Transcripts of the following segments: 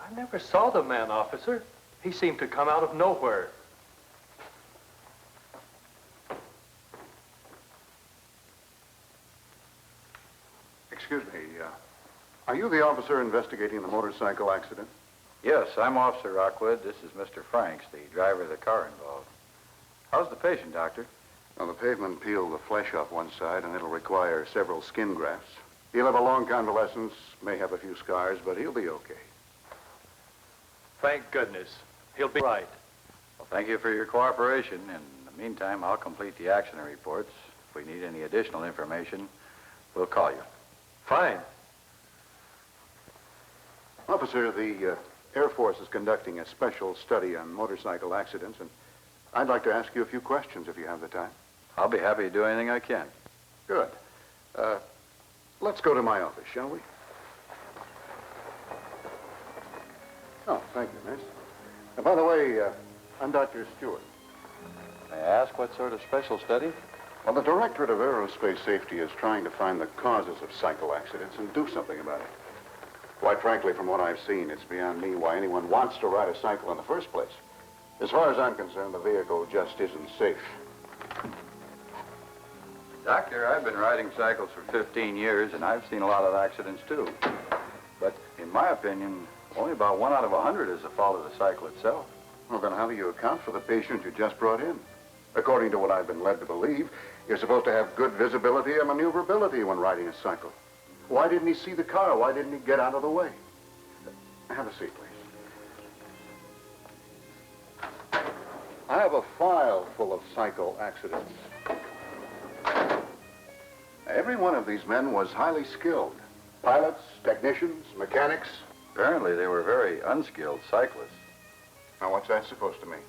I never saw the man, officer. He seemed to come out of nowhere. Excuse me, are you the officer investigating the motorcycle accident? Yes, I'm Officer Rockwood. This is Mr. Franks, the driver of the car involved. How's the patient, Doctor? Well, the pavement peeled the flesh off one side, and it'll require several skin grafts. He'll have a long convalescence, may have a few scars, but he'll be okay. Thank goodness. He'll be right. Well, thank you for your cooperation. In the meantime, I'll complete the accident reports. If we need any additional information, we'll call you. Fine. Officer, the Air Force is conducting a special study on motorcycle accidents, and I'd like to ask you a few questions if you have the time. I'll be happy to do anything I can. Good. Let's go to my office, shall we? Oh, thank you, miss. And by the way, I'm Dr. Stewart. May I ask what sort of special study? Well, the Directorate of Aerospace Safety is trying to find the causes of cycle accidents and do something about it. Quite frankly, from what I've seen, it's beyond me why anyone wants to ride a cycle in the first place. As far as I'm concerned, the vehicle just isn't safe. Doctor, I've been riding cycles for 15 years, and I've seen a lot of accidents, too. But in my opinion, only about 1 out of 100 is the fault of the cycle itself. Well, then how do you account for the patient you just brought in? According to what I've been led to believe, you're supposed to have good visibility and maneuverability when riding a cycle. Why didn't he see the car? Why didn't he get out of the way? Have a seat, please. I have a file full of cycle accidents. Every one of these men was highly skilled. Pilots, technicians, mechanics. Apparently, they were very unskilled cyclists. Now, what's that supposed to mean?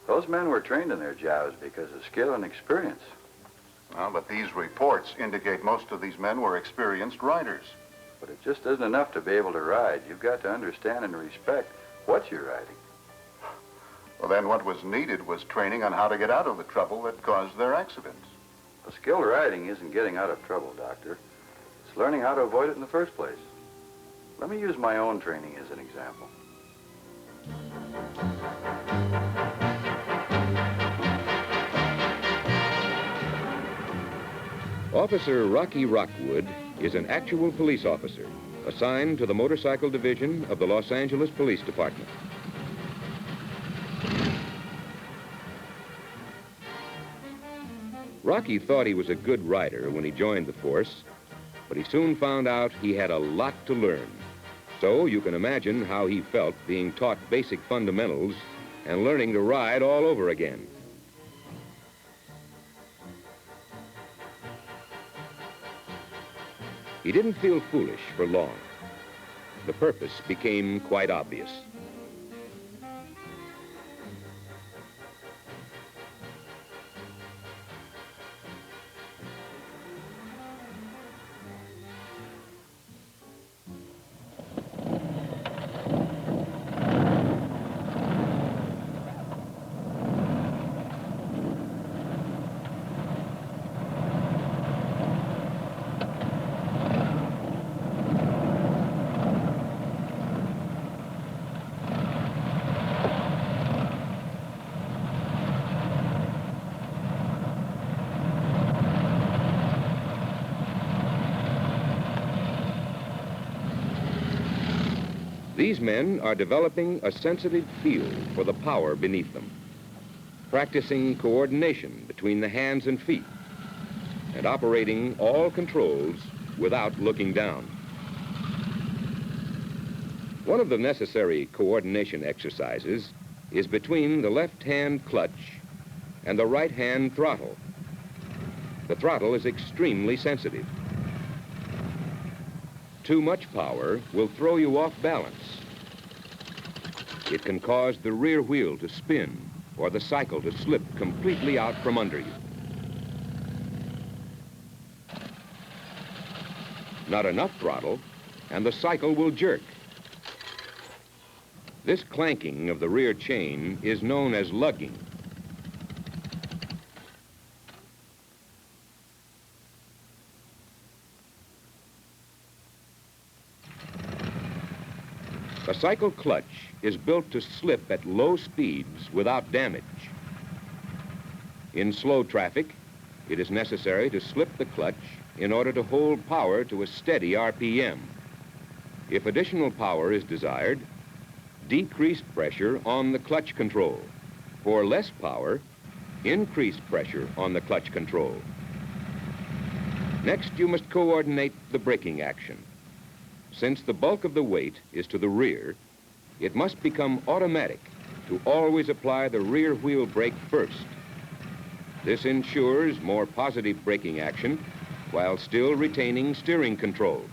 Those men were trained in their jobs because of skill and experience. Well, but these reports indicate most of these men were experienced riders. But it just isn't enough to be able to ride. You've got to understand and respect what you're riding. Well, then what was needed was training on how to get out of the trouble that caused their accidents. Well, skilled riding isn't getting out of trouble, Doctor. It's learning how to avoid it in the first place. Let me use my own training as an example. Officer Rocky Rockwood is an actual police officer assigned to the motorcycle division of the Los Angeles Police Department. Rocky thought he was a good rider when he joined the force, but he soon found out he had a lot to learn. So you can imagine how he felt being taught basic fundamentals and learning to ride all over again. He didn't feel foolish for long. The purpose became quite obvious. These men are developing a sensitive feel for the power beneath them, practicing coordination between the hands and feet, and operating all controls without looking down. One of the necessary coordination exercises is between the left-hand clutch and the right-hand throttle. The throttle is extremely sensitive. Too much power will throw you off balance. It can cause the rear wheel to spin or the cycle to slip completely out from under you. Not enough throttle, and the cycle will jerk. This clanking of the rear chain is known as lugging. A cycle clutch is built to slip at low speeds without damage. In slow traffic, it is necessary to slip the clutch in order to hold power to a steady RPM. If additional power is desired, decrease pressure on the clutch control. For less power, increase pressure on the clutch control. Next, you must coordinate the braking action. Since the bulk of the weight is to the rear, it must become automatic to always apply the rear wheel brake first. This ensures more positive braking action while still retaining steering control.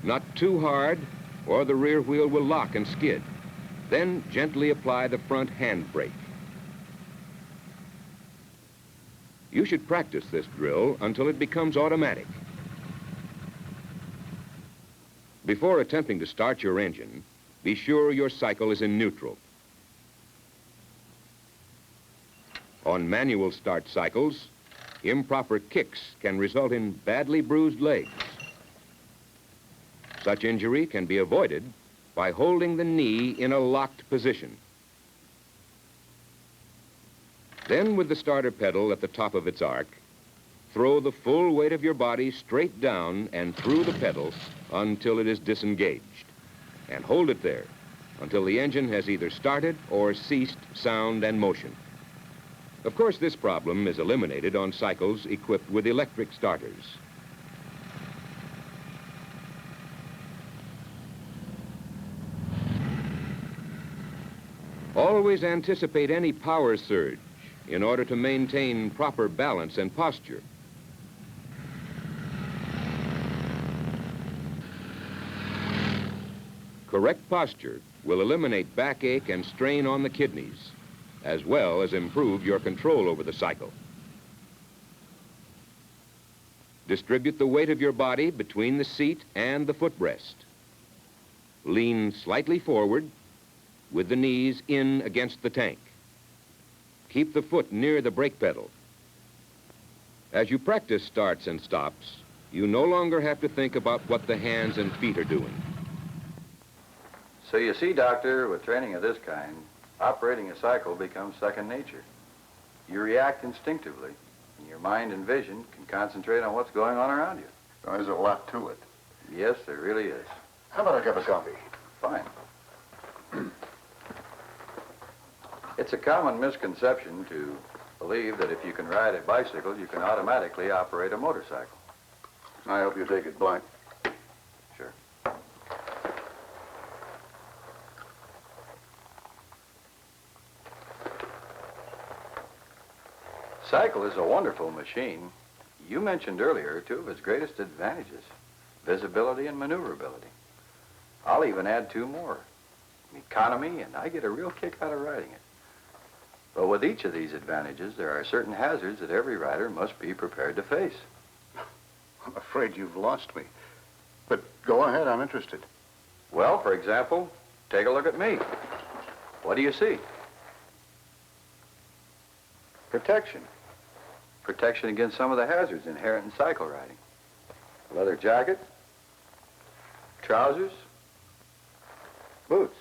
Not too hard, or the rear wheel will lock and skid. Then gently apply the front hand brake. You should practice this drill until it becomes automatic. Before attempting to start your engine, be sure your cycle is in neutral. On manual start cycles, improper kicks can result in badly bruised legs. Such injury can be avoided by holding the knee in a locked position. Then, with the starter pedal at the top of its arc, throw the full weight of your body straight down and through the pedal until it is disengaged. And hold it there until the engine has either started or ceased sound and motion. Of course, this problem is eliminated on cycles equipped with electric starters. Always anticipate any power surge in order to maintain proper balance and posture. Correct posture will eliminate backache and strain on the kidneys, as well as improve your control over the cycle. Distribute the weight of your body between the seat and the footrest. Lean slightly forward with the knees in against the tank. Keep the foot near the brake pedal. As you practice starts and stops, you no longer have to think about what the hands and feet are doing. So you see, Doctor, with training of this kind, operating a cycle becomes second nature. You react instinctively, and your mind and vision can concentrate on what's going on around you. There's a lot to it. Yes, there really is. How about a cup of coffee? Fine. It's a common misconception to believe that if you can ride a bicycle, you can automatically operate a motorcycle. I hope you take it black. Sure. Cycle is a wonderful machine. You mentioned earlier two of its greatest advantages, visibility and maneuverability. I'll even add two more, economy, and I get a real kick out of riding it. But with each of these advantages, there are certain hazards that every rider must be prepared to face. I'm afraid you've lost me. But go ahead, I'm interested. Well, for example, take a look at me. What do you see? Protection. Protection against some of the hazards inherent in cycle riding. A leather jacket, trousers, boots.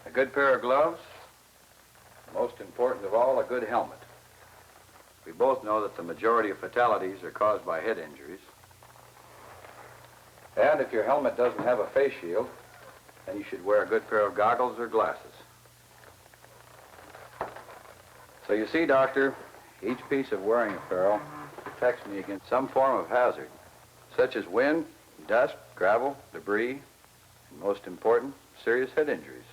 A good pair of gloves. Most important of all, a good helmet. We both know that the majority of fatalities are caused by head injuries. And if your helmet doesn't have a face shield, then you should wear a good pair of goggles or glasses. So you see, Doctor, each piece of wearing apparel protects me against some form of hazard, such as wind, dust, gravel, debris, and most important, serious head injuries.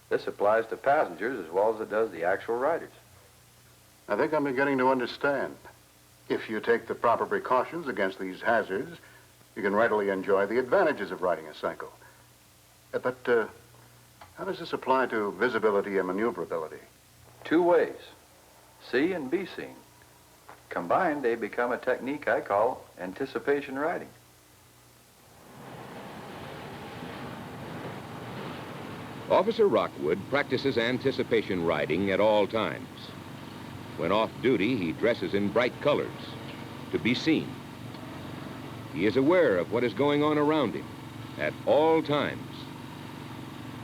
This applies to passengers as well as it does the actual riders. I think I'm beginning to understand. If you take the proper precautions against these hazards, you can readily enjoy the advantages of riding a cycle. But how does this apply to visibility and maneuverability? Two ways, see and be seen. Combined, they become a technique I call anticipation riding. Officer Rockwood practices anticipation riding at all times. When off duty, he dresses in bright colors to be seen. He is aware of what is going on around him at all times.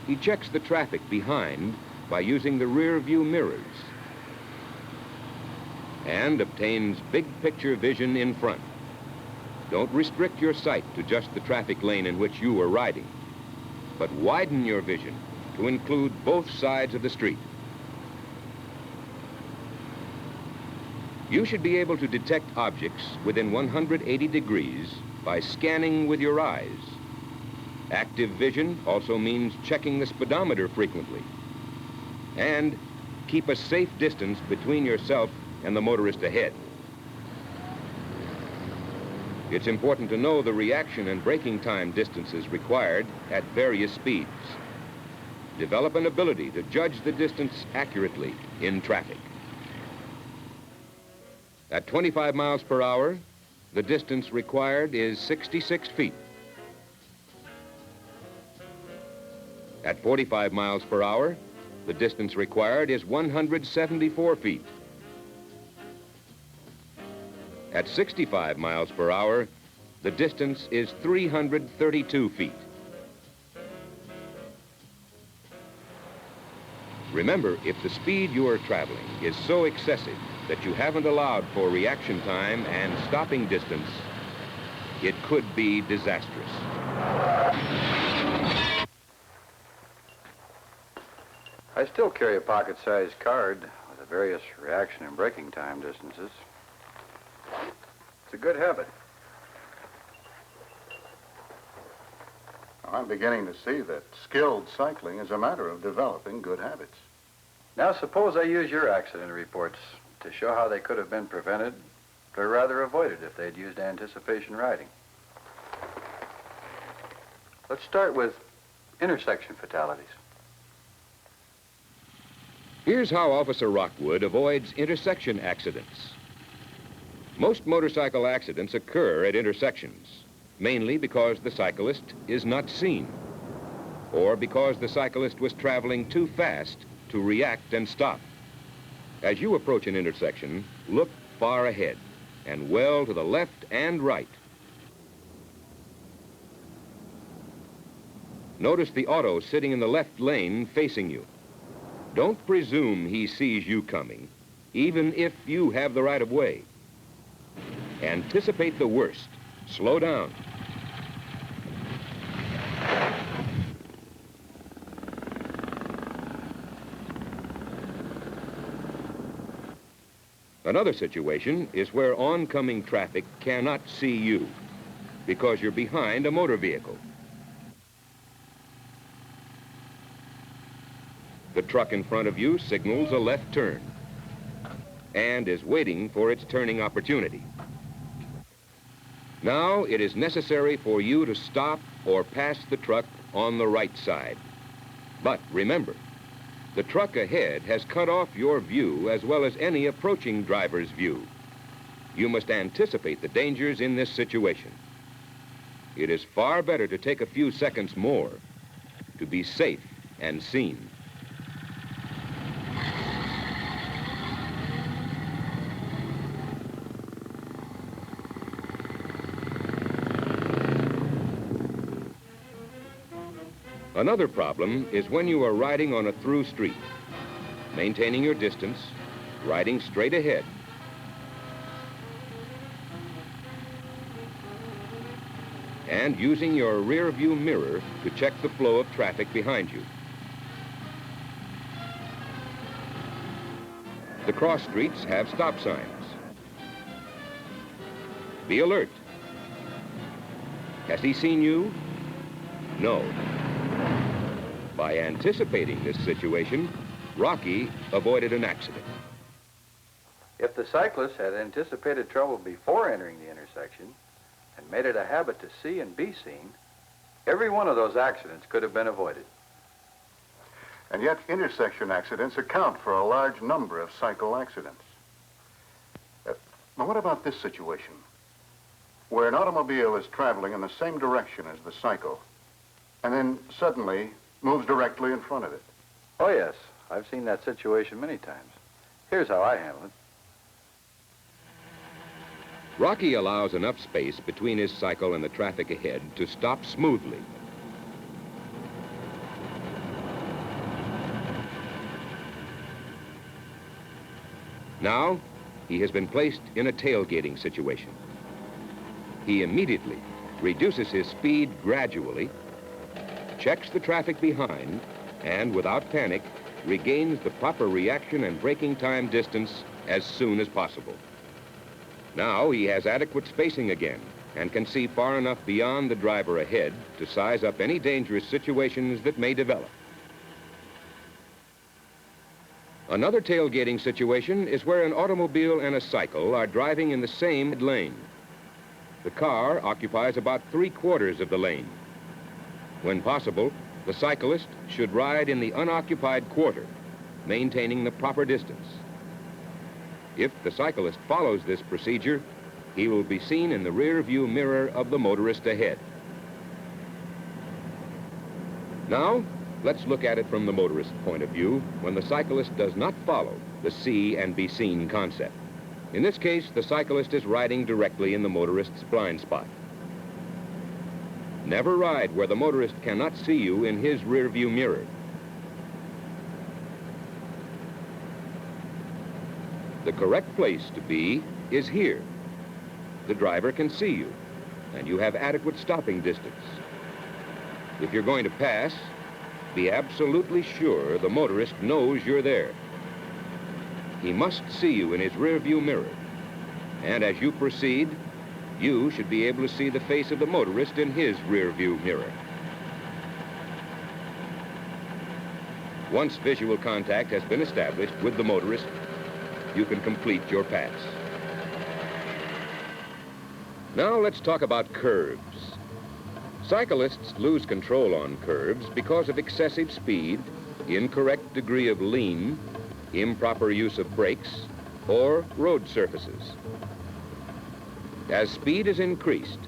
He checks the traffic behind by using the rear view mirrors and obtains big picture vision in front. Don't restrict your sight to just the traffic lane in which you are riding, but widen your vision to include both sides of the street. You should be able to detect objects within 180 degrees by scanning with your eyes. Active vision also means checking the speedometer frequently. And keep a safe distance between yourself and the motorist ahead. It's important to know the reaction and braking time distances required at various speeds. Develop an ability to judge the distance accurately in traffic. At 25 miles per hour, the distance required is 66 feet. At 45 miles per hour, the distance required is 174 feet. At 65 miles per hour, the distance is 332 feet. Remember, if the speed you are traveling is so excessive that you haven't allowed for reaction time and stopping distance, it could be disastrous. I still carry a pocket-sized card with the various reaction and braking time distances. It's a good habit. I'm beginning to see that skilled cycling is a matter of developing good habits. Now, suppose I use your accident reports to show how they could have been prevented, or rather avoided if they'd used anticipation riding. Let's start with intersection fatalities. Here's how Officer Rockwood avoids intersection accidents. Most motorcycle accidents occur at intersections, mainly because the cyclist is not seen, or because the cyclist was traveling too fast to react and stop. As you approach an intersection, look far ahead and well to the left and right. Notice the auto sitting in the left lane facing you. Don't presume he sees you coming, even if you have the right of way. Anticipate the worst. Slow down. Another situation is where oncoming traffic cannot see you because you're behind a motor vehicle. The truck in front of you signals a left turn and is waiting for its turning opportunity. Now it is necessary for you to stop or pass the truck on the right side. But remember, the truck ahead has cut off your view as well as any approaching driver's view. You must anticipate the dangers in this situation. It is far better to take a few seconds more to be safe and seen. Another problem is when you are riding on a through street, maintaining your distance, riding straight ahead. And using your rear view mirror to check the flow of traffic behind you. The cross streets have stop signs. Be alert. Has he seen you? No. By anticipating this situation, Rocky avoided an accident. If the cyclist had anticipated trouble before entering the intersection, and made it a habit to see and be seen, every one of those accidents could have been avoided. And yet, intersection accidents account for a large number of cycle accidents. Now, what about this situation? Where an automobile is traveling in the same direction as the cycle, and then suddenly moves directly in front of it. Oh, yes. I've seen that situation many times. Here's how I handle it. Rocky allows enough space between his cycle and the traffic ahead to stop smoothly. Now, he has been placed in a tailgating situation. He immediately reduces his speed gradually, checks the traffic behind, and without panic, regains the proper reaction and braking time distance as soon as possible. Now he has adequate spacing again and can see far enough beyond the driver ahead to size up any dangerous situations that may develop. Another tailgating situation is where an automobile and a cycle are driving in the same lane. The car occupies about 3/4 of the lane. When possible, the cyclist should ride in the unoccupied quarter, maintaining the proper distance. If the cyclist follows this procedure, he will be seen in the rear view mirror of the motorist ahead. Now, let's look at it from the motorist's point of view when the cyclist does not follow the see and be seen concept. In this case, the cyclist is riding directly in the motorist's blind spot. Never ride where the motorist cannot see you in his rear view mirror. The correct place to be is here. The driver can see you, and you have adequate stopping distance. If you're going to pass, be absolutely sure the motorist knows you're there. He must see you in his rear view mirror, and as you proceed, you should be able to see the face of the motorist in his rear view mirror. Once visual contact has been established with the motorist, you can complete your pass. Now let's talk about curves. Cyclists lose control on curves because of excessive speed, incorrect degree of lean, improper use of brakes, or road surfaces. As speed is increased,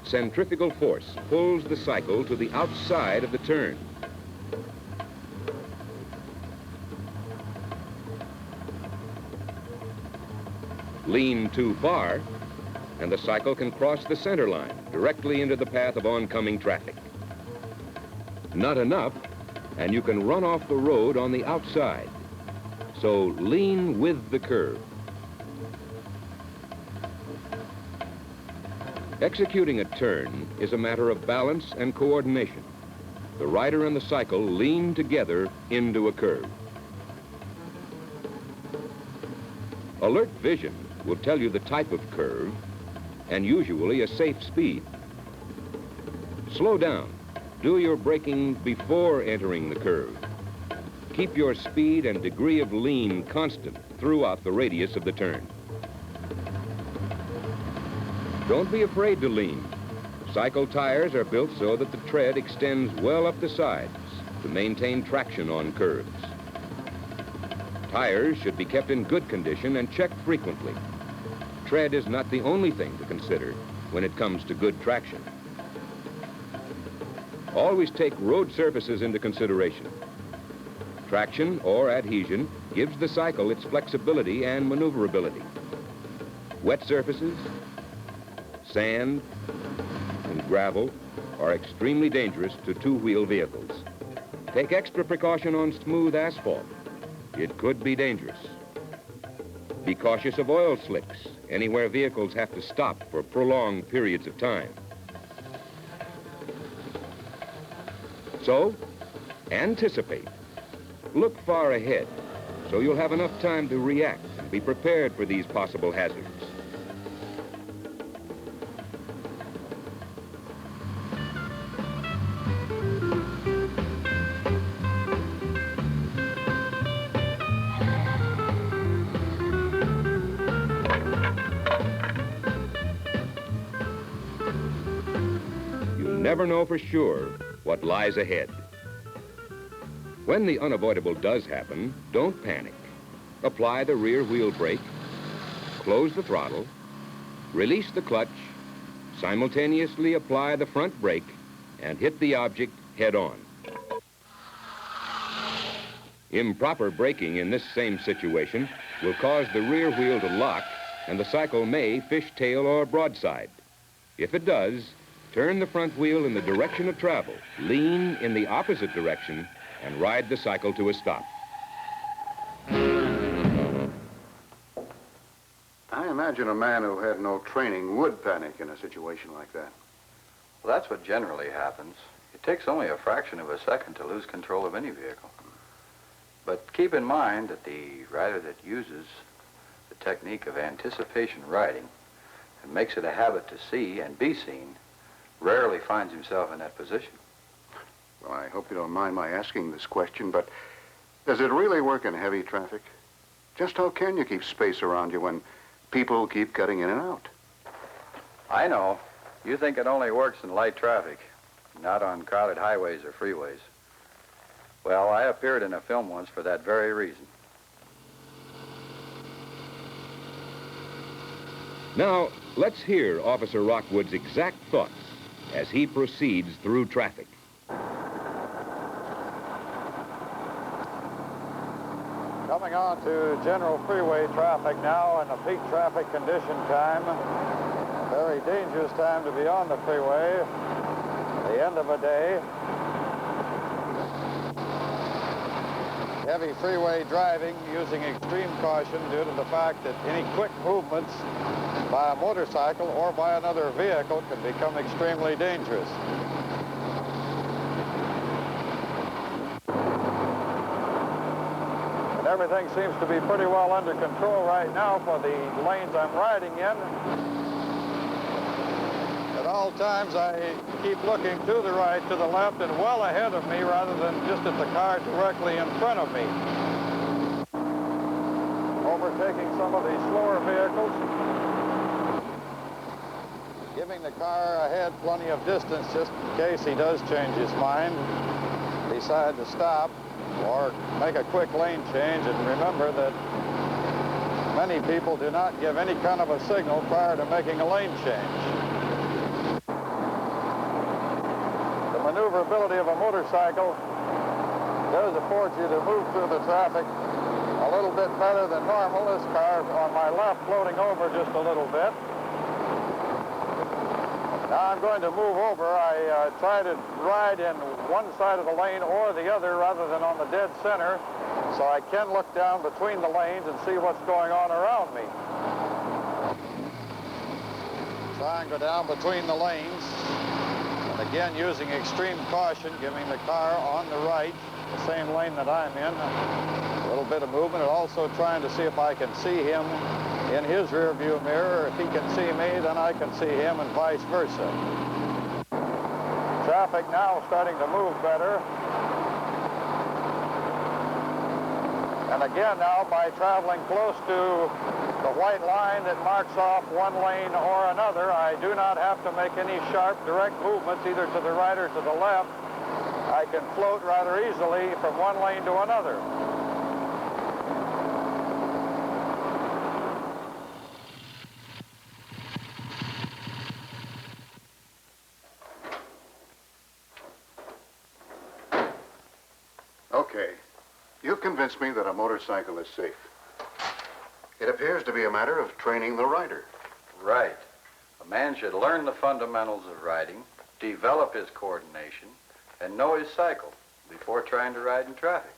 centrifugal force pulls the cycle to the outside of the turn. Lean too far, and the cycle can cross the center line directly into the path of oncoming traffic. Not enough, and you can run off the road on the outside. So lean with the curve. Executing a turn is a matter of balance and coordination. The rider and the cycle lean together into a curve. Alert vision will tell you the type of curve and usually a safe speed. Slow down. Do your braking before entering the curve. Keep your speed and degree of lean constant throughout the radius of the turn. Don't be afraid to lean. Cycle tires are built so that the tread extends well up the sides to maintain traction on curves. Tires should be kept in good condition and checked frequently. Tread is not the only thing to consider when it comes to good traction. Always take road surfaces into consideration. Traction or adhesion gives the cycle its flexibility and maneuverability. Wet surfaces, sand, and gravel are extremely dangerous to two-wheel vehicles. Take extra precaution on smooth asphalt. It could be dangerous. Be cautious of oil slicks anywhere vehicles have to stop for prolonged periods of time. So, anticipate. Look far ahead so you'll have enough time to react and be prepared for these possible hazards. never know for sure what lies ahead. When the unavoidable does happen, don't panic. Apply the rear wheel brake, close the throttle, release the clutch, simultaneously apply the front brake, and hit the object head on. Improper braking in this same situation will cause the rear wheel to lock, and the cycle may fishtail or broadside. If it does, turn the front wheel in the direction of travel, lean in the opposite direction, and ride the cycle to a stop. I imagine a man who had no training would panic in a situation like that. Well, that's what generally happens. It takes only a fraction of a second to lose control of any vehicle. But keep in mind that the rider that uses the technique of anticipation riding and makes it a habit to see and be seen rarely finds himself in that position. Well, I hope you don't mind my asking this question, but does it really work in heavy traffic? Just how can you keep space around you when people keep cutting in and out? I know. You think it only works in light traffic, not on crowded highways or freeways. Well, I appeared in a film once for that very reason. Now, let's hear Officer Rockwood's exact thoughts as he proceeds through traffic. Coming on to general freeway traffic now in a peak traffic condition time. Very dangerous time to be on the freeway. The end of a day. Heavy freeway driving using extreme caution due to the fact that any quick movements by a motorcycle or by another vehicle can become extremely dangerous. And everything seems to be pretty well under control right now for the lanes I'm riding in. At all times, I keep looking to the right, to the left, and well ahead of me rather than just at the car directly in front of me. Overtaking some of these slower vehicles. Giving the car ahead plenty of distance just in case he does change his mind, decide to stop or make a quick lane change. And remember that many people do not give any kind of a signal prior to making a lane change. The maneuverability of a motorcycle does afford you to move through the traffic a little bit better than normal. This car on my left floating over just a little bit. Now I'm going to move over. I try to ride in one side of the lane or the other rather than on the dead center, so I can look down between the lanes and see what's going on around me. Try and go down between the lanes. And again, using extreme caution, giving the car on the right, the same lane that I'm in, a little bit of movement, and also trying to see if I can see him in his rear view mirror. If he can see me, then I can see him, and vice versa. Traffic now starting to move better. And again now, by traveling close to the white line that marks off one lane or another, I do not have to make any sharp direct movements either to the right or to the left. I can float rather easily from one lane to another. Okay, you've convinced me that a motorcycle is safe. It appears to be a matter of training the rider. Right. A man should learn the fundamentals of riding, develop his coordination, and know his cycle before trying to ride in traffic.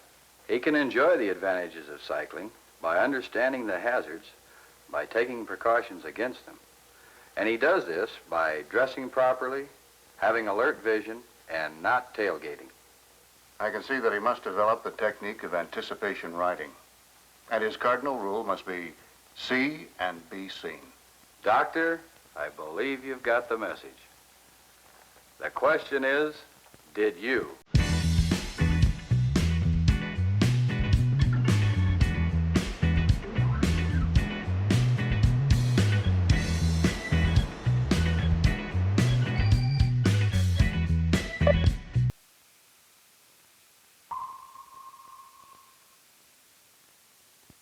He can enjoy the advantages of cycling by understanding the hazards, by taking precautions against them. And he does this by dressing properly, having alert vision, and not tailgating. I can see that he must develop the technique of anticipation riding. And his cardinal rule must be see and be seen. Doctor, I believe you've got the message. The question is, did you?